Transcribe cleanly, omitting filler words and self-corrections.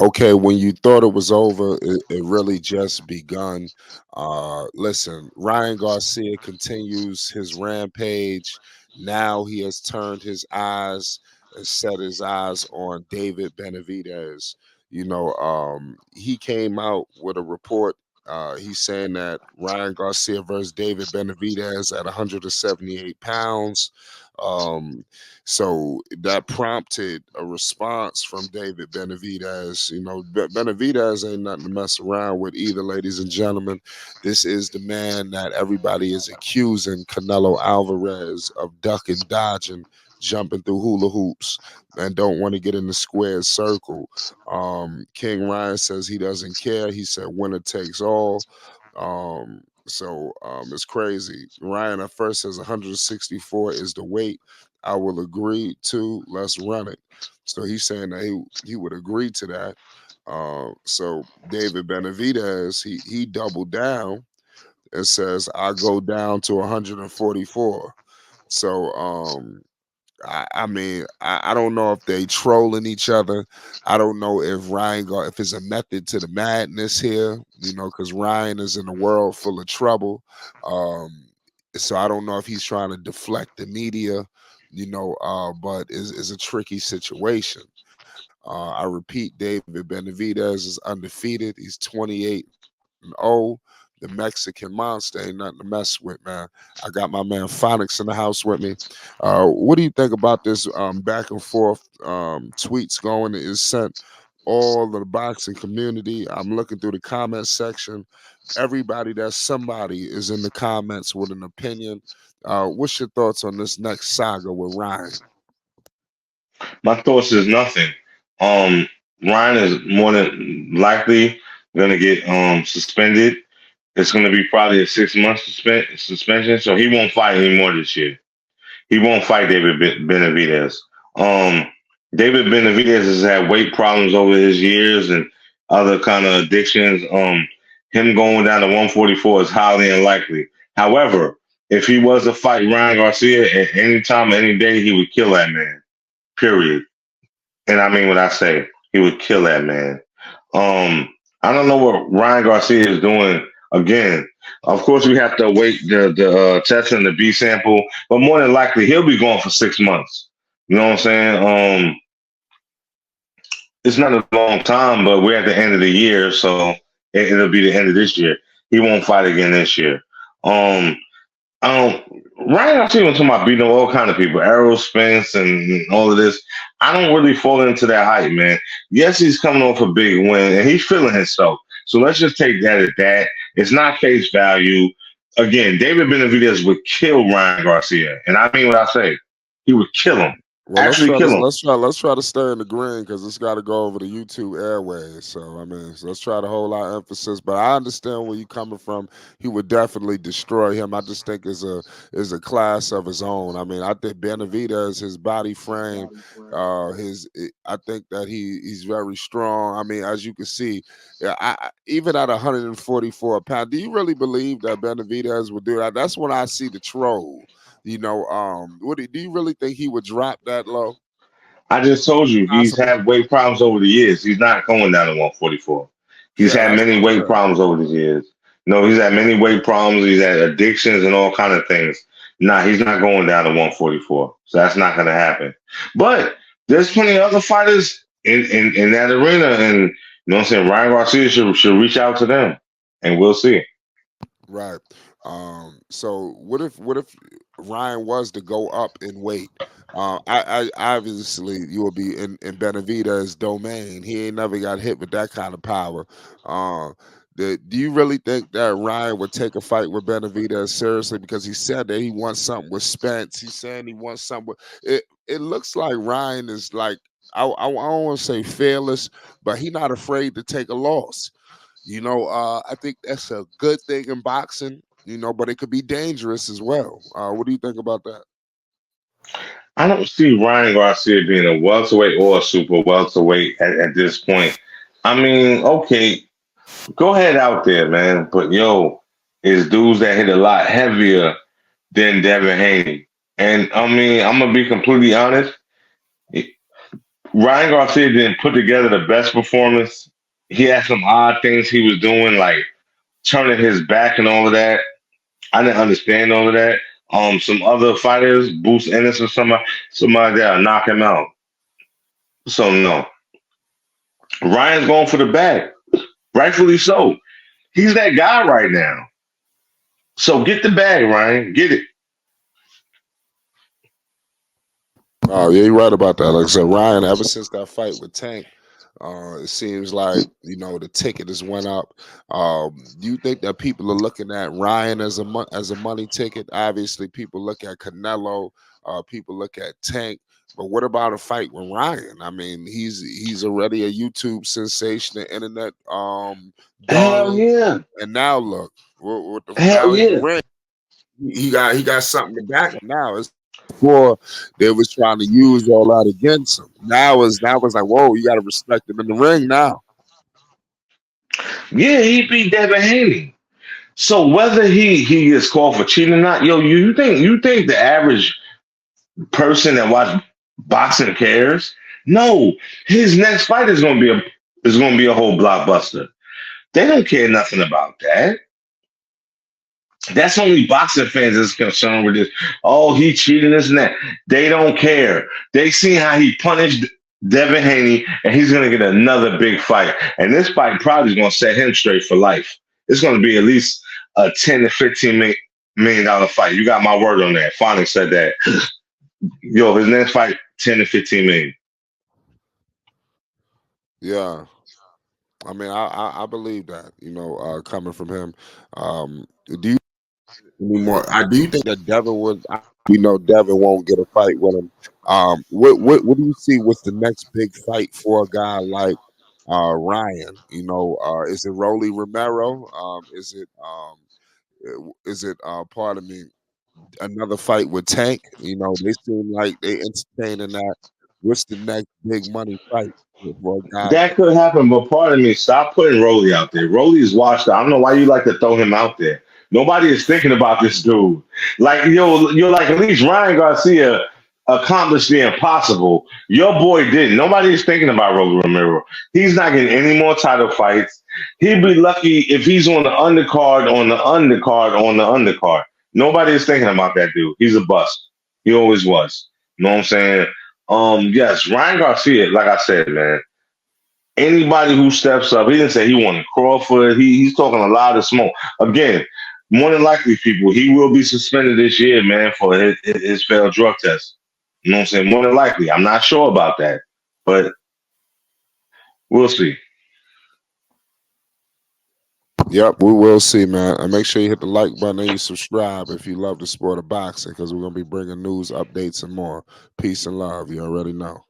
Okay, when you thought it was over, it really just begun. Listen, Ryan Garcia continues his rampage. Now he has turned his eyes and set his eyes on David Benavidez. He came out with a report. He's saying that Ryan Garcia versus David Benavidez at 178 pounds. Um, so that prompted a response from David Benavidez. Benavidez ain't nothing to mess around with either, ladies and gentlemen. This is the man that everybody is accusing Canelo Alvarez of ducking, dodging, jumping through hula hoops, and don't want to get in the square circle. King Ryan says he doesn't care. He said winner takes all. It's crazy. Ryan at first says 164 is the weight. I will agree to. Let's run it. So he's saying that he would agree to that. So David Benavidez he doubled down and says I go down to 144. So I don't know if they trolling each other. I don't know if if it's a method to the madness here, because Ryan is in a world full of trouble. Um, so I don't know if he's trying to deflect the media, but it's a tricky situation. I repeat, David Benavidez is undefeated. He's 28-0. The Mexican monster ain't nothing to mess with, man. I got my man Phonics in the house with me. What do you think about this back and forth tweets going? Is sent all of the boxing community. I'm looking through the comment section. Everybody that's somebody is in the comments with an opinion. What's your thoughts on this next saga with Ryan? My thoughts is nothing. Um, Ryan is more than likely going to get suspended. It's going to be probably a 6 month suspension, so he won't fight anymore this year. He won't fight David Benavidez. Um, David Benavidez has had weight problems over his years and other kind of addictions. Him going down to 144 is highly unlikely. However, if he was to fight Ryan Garcia at any time, any day, he would kill that man. Period. And I mean what I say. He would kill that man. Um, I don't know what Ryan Garcia is doing again. Of course, we have to wait the test and the B sample, but more than likely he'll be gone for 6 months. You know what I'm saying? It's not a long time, but we're at the end of the year, so it'll be the end of this year. He won't fight again this year. Um, um, Ryan Garcia was talking about beating all kind of people, Errol Spence and all of this. I don't really fall into that hype, man. Yes, he's coming off a big win and he's feeling himself. So let's just take that at that. It's not face value. Again, David Benavidez would kill Ryan Garcia, and I mean what I say. He would kill him. Well, Actually, kill him. let's try to stay in the green because it's got to go over the YouTube airways. So let's try to hold our emphasis. But I understand where you're coming from. He would definitely destroy him. I just think is a class of his own. I mean, I think Benavidez, his body frame, I think that he's very strong. I mean, as you can see, yeah, even at 144 pounds, do you really believe that Benavidez would do that? That's when I see the troll. Do you really think he would drop that low? I just told you he's Possibly. had weight problems over the years. He's not going down to 144. He's Yeah, had that's what many I'm weight saying. problems over the years. No, he's had many weight problems. He's had addictions and all kind of things. Nah, he's not going down to 144. So that's not going to happen. But there's plenty of other fighters in that arena, and you know what I'm saying. Ryan Garcia should reach out to them, and we'll see. Right. So what if Ryan was to go up in weight? I obviously you will be in Benavidez's domain. He ain't never got hit with that kind of power. Um, do you really think that Ryan would take a fight with Benavidez seriously? Because he said that he wants something with Spence. He's saying he wants something with it. It looks like Ryan is like I don't want to say fearless, but he not afraid to take a loss. I think that's a good thing in boxing, but it could be dangerous as well. What do you think about that? I don't see Ryan Garcia being a welterweight or a super welterweight at this point. I mean, okay, go ahead out there, man. But yo, it's dudes that hit a lot heavier than Devin Haney. And I mean, I'm gonna be completely honest. Ryan Garcia didn't put together the best performance. He had some odd things he was doing, like turning his back and all of that. I didn't understand all of that. Some other fighters, Bruce Ennis or somebody that'll knock him out. So no, Ryan's going for the bag, rightfully so. He's that guy right now. So get the bag, Ryan. Get it. Oh yeah, you're right about that. Like I said, Ryan, ever since that fight with Tank, it seems like the ticket has went up. Do you think that people are looking at Ryan as as a money ticket? Obviously, people look at Canelo, people look at Tank, but what about a fight with Ryan? I mean, he's already a YouTube sensation, an internet Hell darling, yeah. and now look, Hell now in the yeah. ring, he got something to back him now. It's before they was trying to use all that against him. Now it's like, whoa, you got to respect him in the ring now. Yeah, he beat Devin Haney. So whether he gets called for cheating or not, yo, you think the average person that watch boxing cares? No, his next fight is gonna be a whole blockbuster. They don't care nothing about that. That's only boxing fans is concerned with this. Oh, he cheated this and that. They don't care. They see how he punished Devin Haney, and he's gonna get another big fight. And this fight probably is gonna set him straight for life. It's gonna be at least a 10 to 15 million dollar fight. You got my word on that. Finally said that. Yo, his next fight, 10 to 15 million. Yeah, I mean, I believe that. Coming from him, do you anymore? I do you think that Devin would? We know Devin won't get a fight with him. What do you see? What's the next big fight for a guy like Ryan? Is it Rolly Romero? Pardon me, another fight with Tank? They seem like they entertaining that. What's the next big money fight for a guy That could happen, but pardon me, stop putting Rolly out there. Rolly is washed out. I don't know why you like to throw him out there. Nobody is thinking about this dude. Like you're like at least Ryan Garcia accomplished the impossible. Your boy didn't. Nobody is thinking about Rolly Romero. He's not getting any more title fights. He'd be lucky if he's on the undercard, on the undercard, on the undercard. Nobody is thinking about that dude. He's a bust. He always was. You know what I'm saying? Yes, Ryan Garcia, like I said, man. Anybody who steps up, he didn't say he wanted Crawford. He's talking a lot of smoke. Again, more than likely, people, he will be suspended this year, man, for his failed drug test. You know what I'm saying? More than likely. I'm not sure about that, but we'll see. Yep, we will see, man. And make sure you hit the like button and you subscribe if you love the sport of boxing because we're going to be bringing news, updates, and more. Peace and love. You already know.